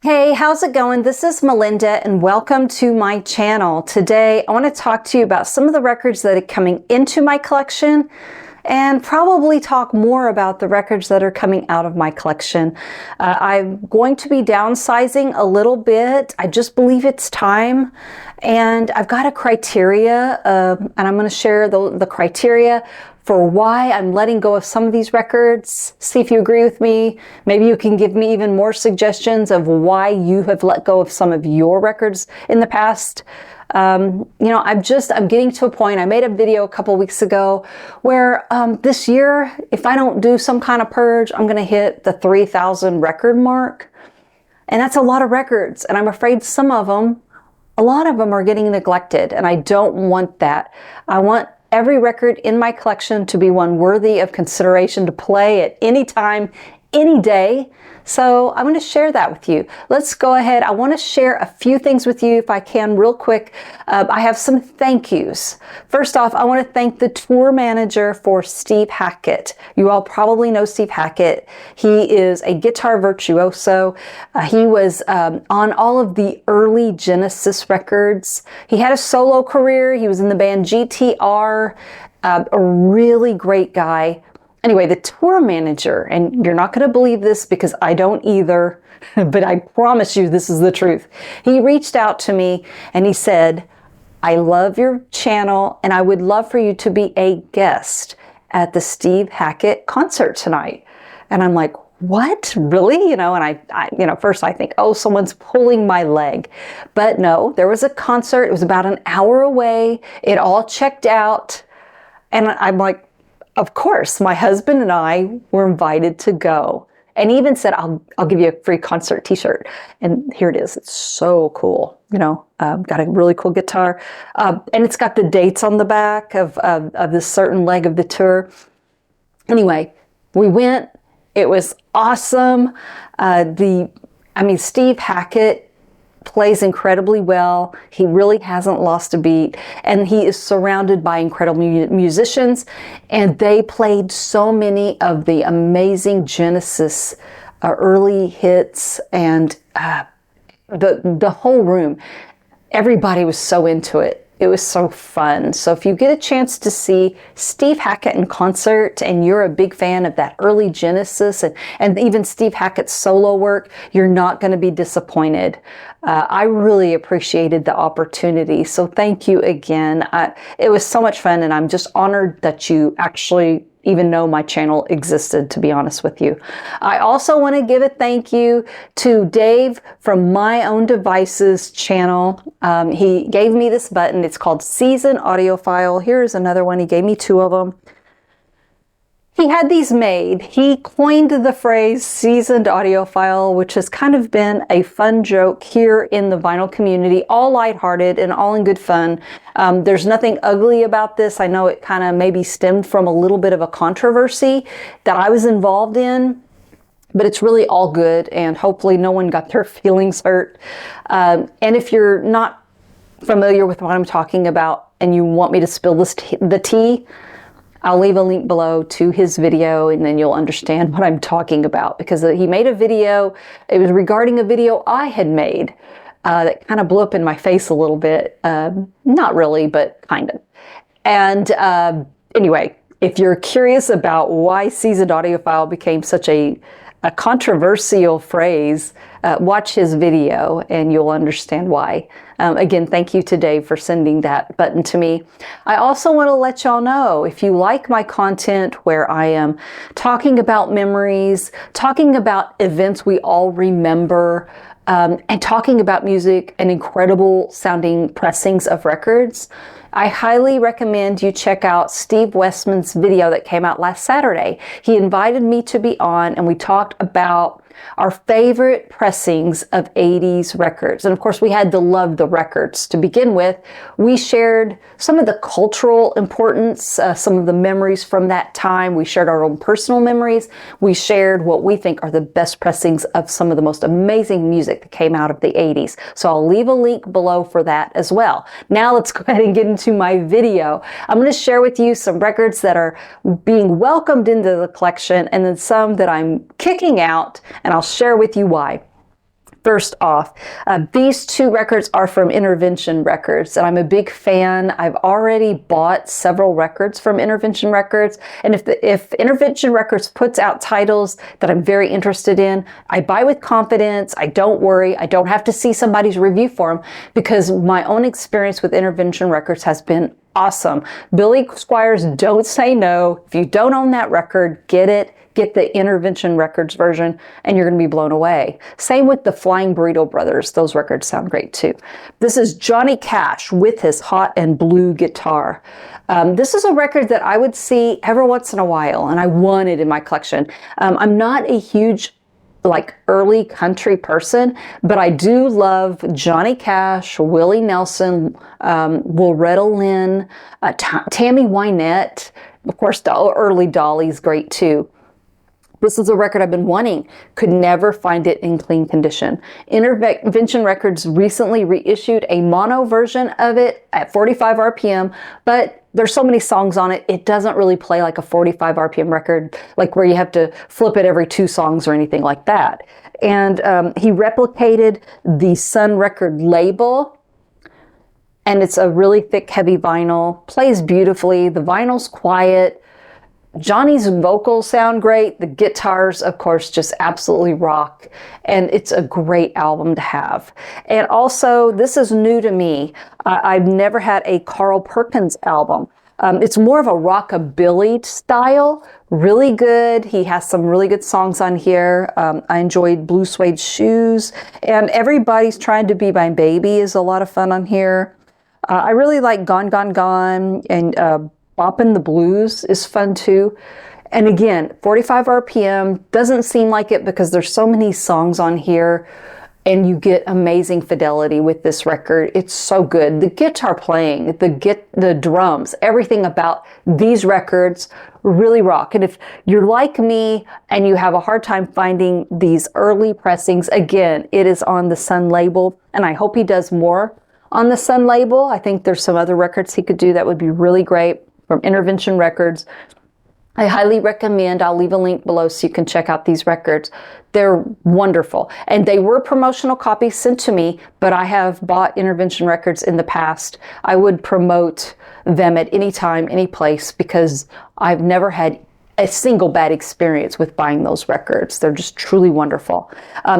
Hey, how's it going? This is Melinda and welcome to my channel. Today I want to talk to you about some of the records that are coming into my collection and probably talk more about the records that are coming out of my collection. I'm going to be downsizing a little bit. I just believe it's time, and I've got a criteria and I'm going to share the criteria for why I'm letting go of some of these records. See if you agree with me. Maybe you can give me even more suggestions of why you have let go of some of your records in the past. I'm getting to a point. I made a video a couple weeks ago where this year, if I don't do some kind of purge, I'm going to hit the 3,000 record mark. And that's a lot of records. And I'm afraid a lot of them are getting neglected. And I don't want that. I want every record in my collection to be one worthy of consideration to play at any time, any day. So I'm going to share that with you. Let's go ahead. I want to share a few things with you if I can real quick. I have some thank yous. First off, I want to thank the tour manager for Steve Hackett. You all probably know Steve Hackett. He is a guitar virtuoso. He was on all of the early Genesis records. He had a solo career. He was in the band GTR. A really great guy. Anyway, the tour manager, and you're not going to believe this because I don't either, but I promise you this is the truth. He reached out to me and he said, I love your channel and I would love for you to be a guest at the Steve Hackett concert tonight. And I'm like, what? Really? And first I think, oh, someone's pulling my leg. But no, there was a concert. It was about an hour away. It all checked out. And I'm like, of course, my husband and I were invited to go, and he even said, I'll give you a free concert t-shirt. And here it is. It's so cool. Got a really cool guitar. And it's got the dates on the back of this certain leg of the tour. Anyway, we went. It was awesome. Steve Hackett plays incredibly well. He really hasn't lost a beat, and he is surrounded by incredible musicians, and they played so many of the amazing Genesis early hits, and the whole room, everybody was so into it. It was so fun. So if you get a chance to see Steve Hackett in concert and you're a big fan of that early Genesis and even Steve Hackett's solo work, you're not going to be disappointed. I really appreciated the opportunity. So thank you again. It was so much fun, and I'm just honored that you actually even know my channel existed, to be honest with you. I also want to give a thank you to Dave from My Own Devices channel. He gave me this button. It's called Seasoned Audiophile. Here's another one. He gave me two of them. He had these made. He coined the phrase seasoned audiophile, which has kind of been a fun joke here in the vinyl community, all lighthearted and all in good fun. There's nothing ugly about this. I know it kind of maybe stemmed from a little bit of a controversy that I was involved in, but it's really all good, and hopefully no one got their feelings hurt. And if you're not familiar with what I'm talking about and you want me to spill the tea, I'll leave a link below to his video, and then you'll understand what I'm talking about, because he made a video. It was regarding a video I had made that kind of blew up in my face a little bit. Not really, but kind of. And anyway, if you're curious about why seasoned audiophile became such a controversial phrase, watch his video and you'll understand why. Again, thank you to Dave for sending that button to me. I also want to let y'all know, if you like my content where I am talking about memories, talking about events we all remember, and talking about music and incredible sounding pressings of records, I highly recommend you check out Steve Westman's video that came out last Saturday. He invited me to be on, and we talked about our favorite pressings of 80s records. And of course, we had to love the records to begin with. We shared some of the cultural importance, some of the memories from that time. We shared our own personal memories. We shared what we think are the best pressings of some of the most amazing music that came out of the 80s. So I'll leave a link below for that as well. Now let's go ahead and get into my video. I'm going to share with you some records that are being welcomed into the collection, and then some that I'm kicking out, and I'll share with you why. First off, these two records are from Intervention Records, and I'm a big fan. I've already bought several records from Intervention Records, and if Intervention Records puts out titles that I'm very interested in, I buy with confidence. I don't worry. I don't have to see somebody's review for them, because my own experience with Intervention Records has been awesome. Billy Squires don't say no. If you don't own that record, get it. Get the Intervention Records version, and you're going to be blown away. Same with the Flying Burrito Brothers. Those records sound great too. This is Johnny Cash with his hot and blue guitar. This is a record that I would see every once in a while, and I want it in my collection. I'm not a huge early country person, but I do love Johnny Cash, Willie Nelson, Loretta Lynn, Tammy Wynette. Of course, the early Dolly's great too. This is a record I've been wanting, could never find it in clean condition. Intervention Records recently reissued a mono version of it at 45 RPM, but there's so many songs on it, it doesn't really play like a 45 RPM record, like where you have to flip it every 2 songs or anything like that. And he replicated the Sun record label, and it's a really thick, heavy vinyl, plays beautifully, the vinyl's quiet, Johnny's vocals sound great. The guitars, of course, just absolutely rock. And it's a great album to have. And also, this is new to me. I've never had a Carl Perkins album. It's more of a rockabilly style. Really good. He has some really good songs on here. I enjoyed Blue Suede Shoes. And Everybody's Trying to Be My Baby is a lot of fun on here. I really like Gone, Gone, Gone, and Boppin' the Blues is fun too. And again, 45 RPM, doesn't seem like it because there's so many songs on here and you get amazing fidelity with this record. It's so good. The guitar playing, the drums, everything about these records really rock. And if you're like me and you have a hard time finding these early pressings, again, it is on the Sun label, and I hope he does more on the Sun label. I think there's some other records he could do that would be really great from Intervention Records. I highly recommend, I'll leave a link below so you can check out these records. They're wonderful. And they were promotional copies sent to me, but I have bought Intervention Records in the past. I would promote them at any time, any place, because I've never had a single bad experience with buying those records. They're just truly wonderful.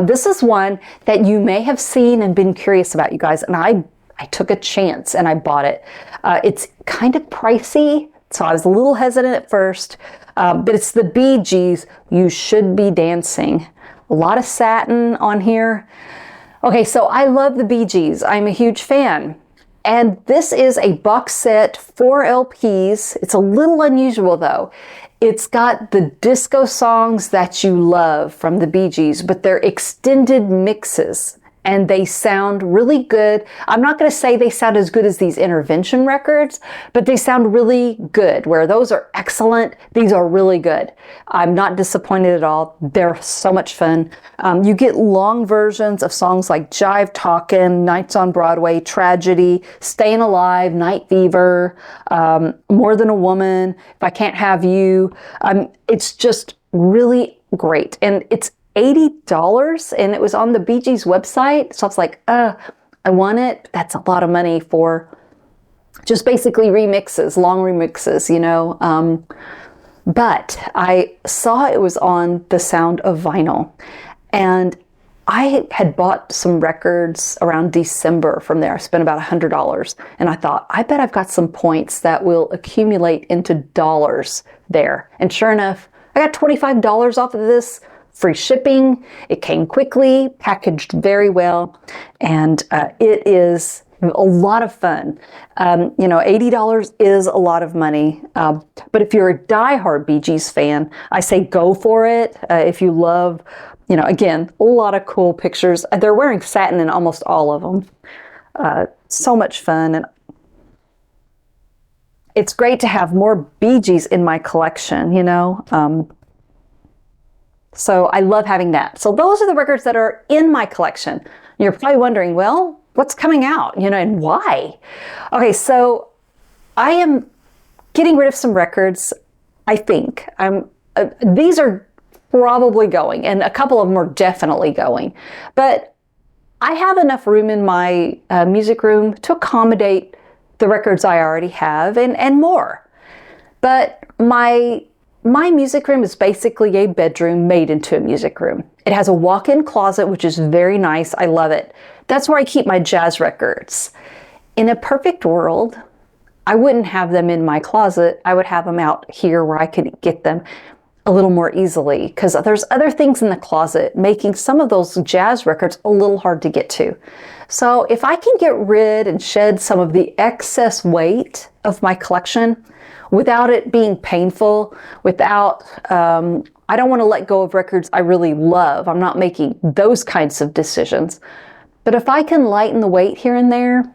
This is one that you may have seen and been curious about, you guys, and I took a chance and I bought it. It's kind of pricey, so I was a little hesitant at first, but it's the Bee Gees, You Should Be Dancing. A lot of satin on here. Okay, so I love the Bee Gees. I'm a huge fan. And this is a box set, 4 LPs. It's a little unusual though. It's got the disco songs that you love from the Bee Gees, but they're extended mixes. And they sound really good. I'm not going to say they sound as good as these Intervention records, but they sound really good. Where those are excellent, these are really good. I'm not disappointed at all. They're so much fun. You get long versions of songs like Jive Talkin', Nights on Broadway, Tragedy, Staying Alive, Night Fever, More Than a Woman, If I Can't Have You. It's just really great. And it's $80, and it was on the Bee Gees website. So I was like, I want it. That's a lot of money for just basically remixes, long remixes, you know. But I saw it was on The Sound of Vinyl, and I had bought some records around December from there. I spent about $100, and I thought, I bet I've got some points that will accumulate into dollars there. And sure enough, I got $25 off of this. Free shipping, it came quickly, packaged very well, and it is a lot of fun. You know, $80 is a lot of money, but if you're a diehard Bee Gees fan, I say go for it. If you love, you know, again, a lot of cool pictures. They're wearing satin in almost all of them. So much fun, and it's great to have more Bee Gees in my collection, you know. So I love having that. So those are the records that are in my collection. You're probably wondering, well, what's coming out, you know, and why? Okay, so I am getting rid of some records, I think. These are probably going, and a couple of them are definitely going. But I have enough room in my music room to accommodate the records I already have and more. But my music room is basically a bedroom made into a music room. It has a walk-in closet, which is very nice. I love it. That's where I keep my jazz records. In a perfect world, I wouldn't have them in my closet. I would have them out here where I could get them a little more easily, because there's other things in the closet making some of those jazz records a little hard to get to. So if I can get rid and shed some of the excess weight of my collection without it being painful, without, I don't want to let go of records I really love. I'm not making those kinds of decisions. But if I can lighten the weight here and there,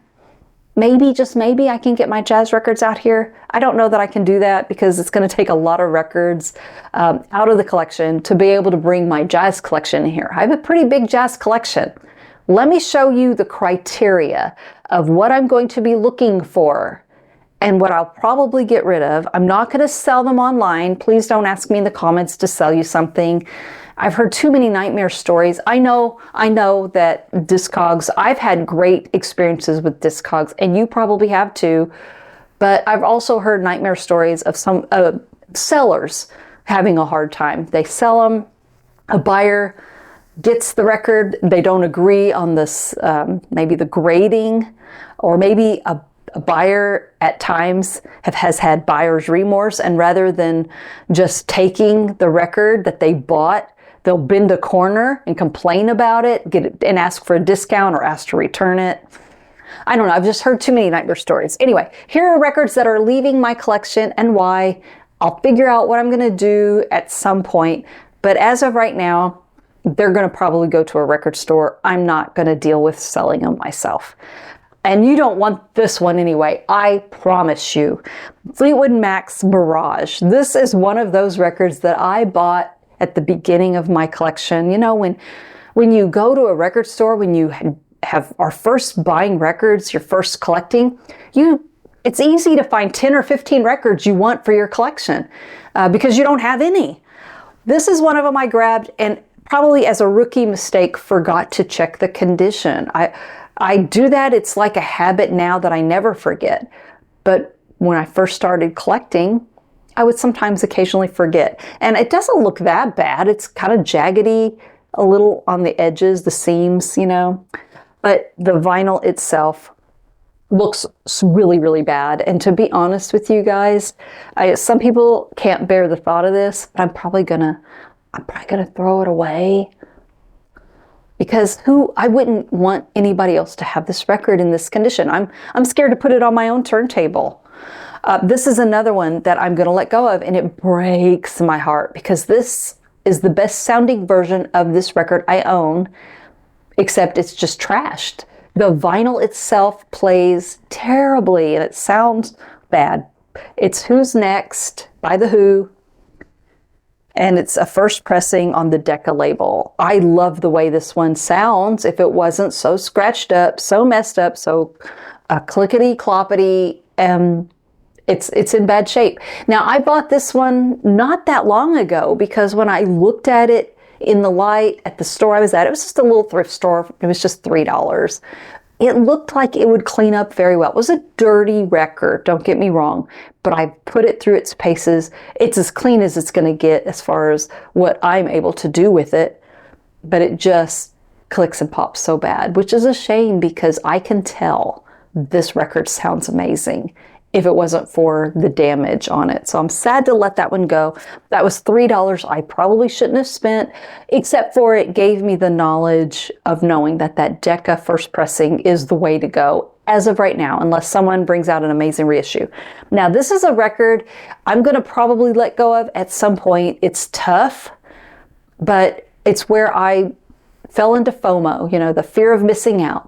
maybe, just maybe, I can get my jazz records out here. I don't know that I can do that because it's going to take a lot of records out of the collection to be able to bring my jazz collection in here. I have a pretty big jazz collection. Let me show you the criteria of what I'm going to be looking for and what I'll probably get rid of. I'm not going to sell them online. Please don't ask me in the comments to sell you something. I've heard too many nightmare stories. I know that Discogs, I've had great experiences with Discogs, and you probably have too, but I've also heard nightmare stories of some sellers having a hard time. They sell them, a buyer gets the record, they don't agree on this, maybe the grading, or maybe a buyer at times has had buyer's remorse, and rather than just taking the record that they bought, they'll bend a corner and complain about it, and ask for a discount or ask to return it. I don't know, I've just heard too many nightmare stories. Anyway, here are records that are leaving my collection and why. I'll figure out what I'm going to do at some point, but as of right now, they're going to probably go to a record store. I'm not going to deal with selling them myself. And you don't want this one anyway, I promise you. Fleetwood Mac's Mirage. This is one of those records that I bought at the beginning of my collection. You know, when you go to a record store, when you are first buying records, you're first collecting, it's easy to find 10 or 15 records you want for your collection because you don't have any. This is one of them I grabbed and probably as a rookie mistake forgot to check the condition. I do that. It's like a habit now that I never forget. But when I first started collecting, I would sometimes occasionally forget. And it doesn't look that bad. It's kind of jaggedy, a little on the edges, the seams, you know. But the vinyl itself looks really, really bad. And to be honest with you guys, some people can't bear the thought of this, but I'm probably gonna throw it away. Because I wouldn't want anybody else to have this record in this condition. I'm scared to put it on my own turntable. This is another one that I'm going to let go of, and it breaks my heart because this is the best sounding version of this record I own, except it's just trashed. The vinyl itself plays terribly and it sounds bad. It's Who's Next by The Who, and it's a first pressing on the Decca label. I love the way this one sounds. If it wasn't so scratched up, so messed up, so clickety-cloppity, it's in bad shape. Now, I bought this one not that long ago because when I looked at it in the light at the store I was at, it was just a little thrift store. It was just $3. It looked like it would clean up very well. It was a dirty record, don't get me wrong, but I put it through its paces. It's as clean as it's going to get as far as what I'm able to do with it, but it just clicks and pops so bad, which is a shame because I can tell this record sounds amazing if it wasn't for the damage on it. So I'm sad to let that one go. That was $3 I probably shouldn't have spent, except for it gave me the knowledge of knowing that that Decca first pressing is the way to go as of right now, unless someone brings out an amazing reissue. Now, this is a record I'm gonna probably let go of at some point. It's tough, but it's where I fell into FOMO, you know, the fear of missing out.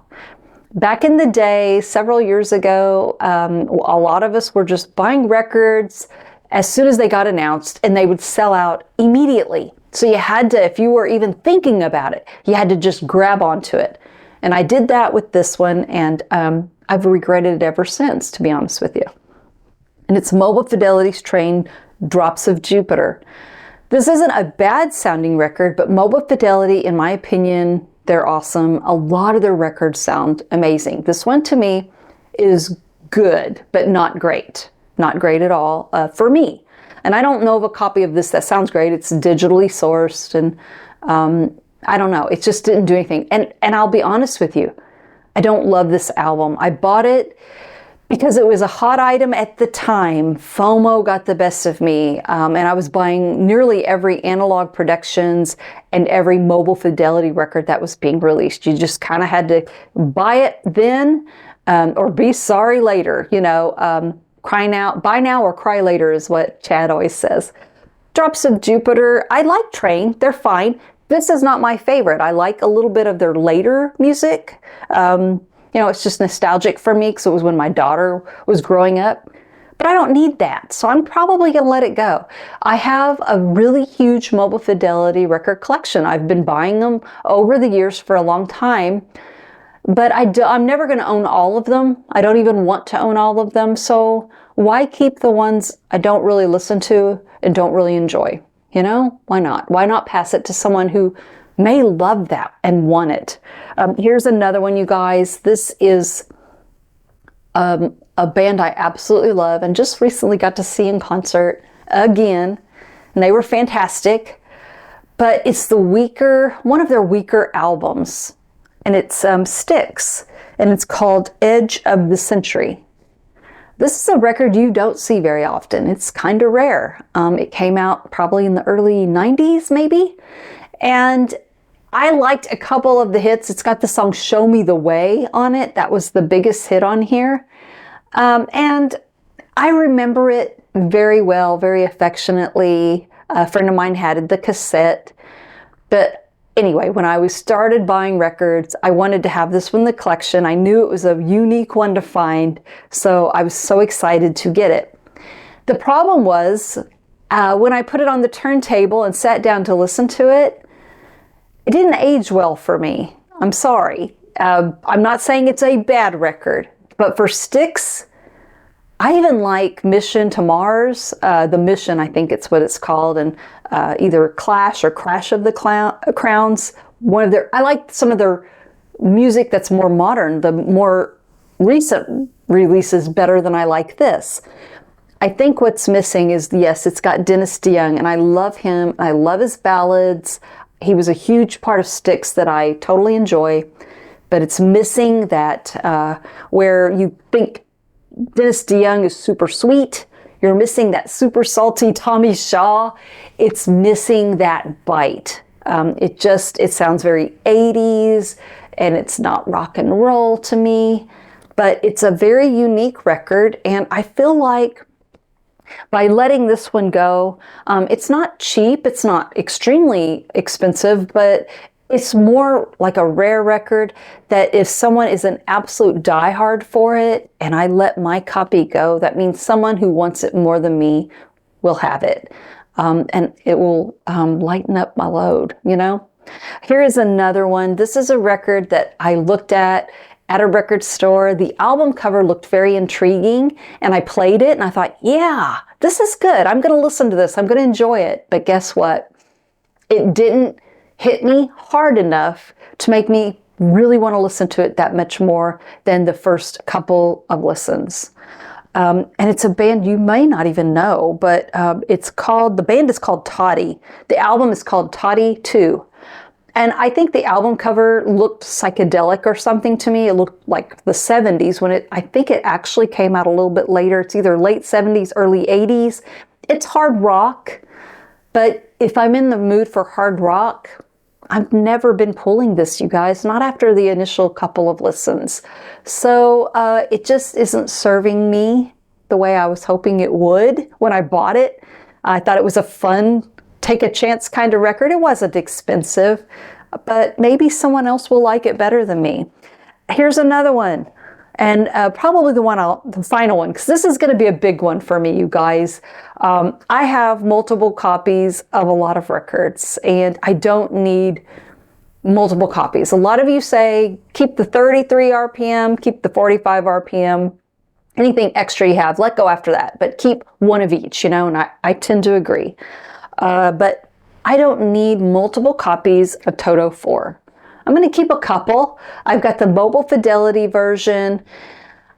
Back in the day, several years ago, a lot of us were just buying records as soon as they got announced, and they would sell out immediately. So you had to, if you were even thinking about it, you had to just grab onto it. And I did that with this one, and I've regretted it ever since, to be honest with you. And it's Mobile Fidelity's Train, Drops of Jupiter. This isn't a bad sounding record, but Mobile Fidelity, in my opinion, They're awesome. A lot of their records sound amazing. This one to me is good, but not great. Not great at all for me. And I don't know of a copy of this that sounds great. It's digitally sourced, and I don't know. It just didn't do anything. And I'll be honest with you, I don't love this album. I bought it because it was a hot item at the time. FOMO got the best of me, and I was buying nearly every Analog Productions and every Mobile Fidelity record that was being released. You just kind of had to buy it then, or be sorry later. You know, cry now, buy now or cry later is what Chad always says. Drops of Jupiter. I like Train. They're fine. This is not my favorite. I like a little bit of their later music. You know, it's just nostalgic for me because it was when my daughter was growing up. But I don't need that, so I'm probably going to let it go. I have a really huge Mobile Fidelity record collection. I've been buying them over the years for a long time, but I'm never going to own all of them. I don't even want to own all of them, so why keep the ones I don't really listen to and don't really enjoy? You know, why not? Why not pass it to someone who may love that and want it? Here's another one, you guys. This is a band I absolutely love and just recently got to see in concert again. And they were fantastic, but it's one of their weaker albums. And it's Styx, and it's called Edge of the Century. This is a record you don't see very often. It's kind of rare. It came out probably in the early 90s, maybe. And I liked a couple of the hits. It's got the song Show Me the Way on it. That was the biggest hit on here. And I remember it very well, very affectionately. A friend of mine had the cassette. But anyway, when I started buying records, I wanted to have this one in the collection. I knew it was a unique one to find, so I was so excited to get it. The problem was, when I put it on the turntable and sat down to listen to it, it didn't age well for me. I'm sorry. I'm not saying it's a bad record, but for Styx, I even like Mission to Mars, The Mission, I think it's what it's called, and either Clash or Crash of the Crowns. I like some of their music that's more modern, the more recent releases better than I like this. I think what's missing is, yes, it's got Dennis DeYoung, and I love him. I love his ballads. He was a huge part of Styx that I totally enjoy, but it's missing that where you think Dennis DeYoung is super sweet, you're missing that super salty Tommy Shaw. It's missing that bite. It sounds very 80s, and it's not rock and roll to me, but it's a very unique record, and I feel like by letting this one go, it's not cheap, it's not extremely expensive, but it's more like a rare record that if someone is an absolute diehard for it and I let my copy go, that means someone who wants it more than me will have it. And it will lighten up my load, you know? Here is another one. This is a record that I looked at a record store. The album cover looked very intriguing, and I played it and I thought, yeah, this is good. I'm going to listen to this. I'm going to enjoy it. But guess what? It didn't hit me hard enough to make me really want to listen to it that much more than the first couple of listens. And it's a band you may not even know, but the band is called Toddy. The album is called Toddy 2. And I think the album cover looked psychedelic or something to me. It looked like the 70s when I think it actually came out a little bit later. It's either late 70s, early 80s. It's hard rock, but if I'm in the mood for hard rock, I've never been pulling this, you guys, not after the initial couple of listens. So it just isn't serving me the way I was hoping it would when I bought it. I thought it was a fun, take a chance kind of record. It wasn't expensive, but maybe someone else will like it better than me. Here's another one, and probably the final one, because this is going to be a big one for me, you guys. I have multiple copies of a lot of records, and I don't need multiple copies. A lot of you say, keep the 33 RPM, keep the 45 RPM, anything extra you have, let go after that, but keep one of each, you know, and I tend to agree. But I don't need multiple copies of Toto 4. I'm going to keep a couple. I've got the Mobile Fidelity version.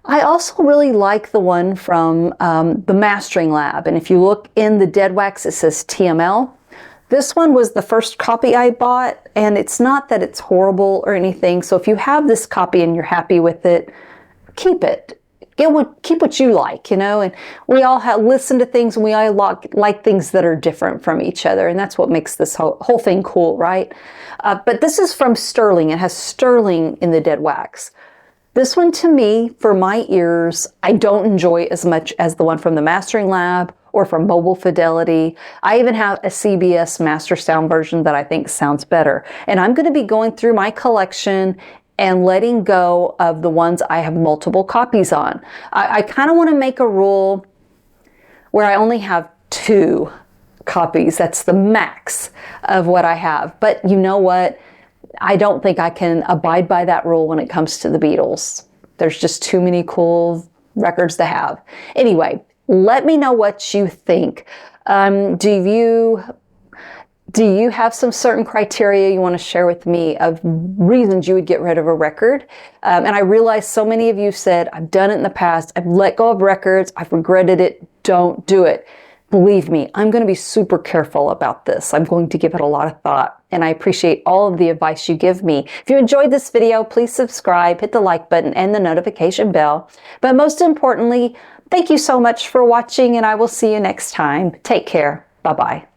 I also really like the one from the Mastering Lab. And if you look in the dead wax, it says TML. This one was the first copy I bought, and it's not that it's horrible or anything. So if you have this copy and you're happy with it, keep it. Keep what you like, you know, and we all listen to things, and we all like things that are different from each other, and that's what makes this whole thing cool, right? But this is from Sterling. It has Sterling in the dead wax. This one, to me, for my ears, I don't enjoy as much as the one from the Mastering Lab or from Mobile Fidelity. I even have a CBS Master Sound version that I think sounds better. And I'm going to be going through my collection and letting go of the ones I have multiple copies on. I kind of want to make a rule where I only have 2 copies. That's the max of what I have. But you know what? I don't think I can abide by that rule when it comes to the Beatles. There's just too many cool records to have. Anyway, let me know what you think. Do you have some certain criteria you want to share with me of reasons you would get rid of a record? And I realize so many of you said, I've done it in the past. I've let go of records. I've regretted it. Don't do it. Believe me, I'm going to be super careful about this. I'm going to give it a lot of thought, and I appreciate all of the advice you give me. If you enjoyed this video, please subscribe, hit the like button and the notification bell. But most importantly, thank you so much for watching, and I will see you next time. Take care. Bye-bye.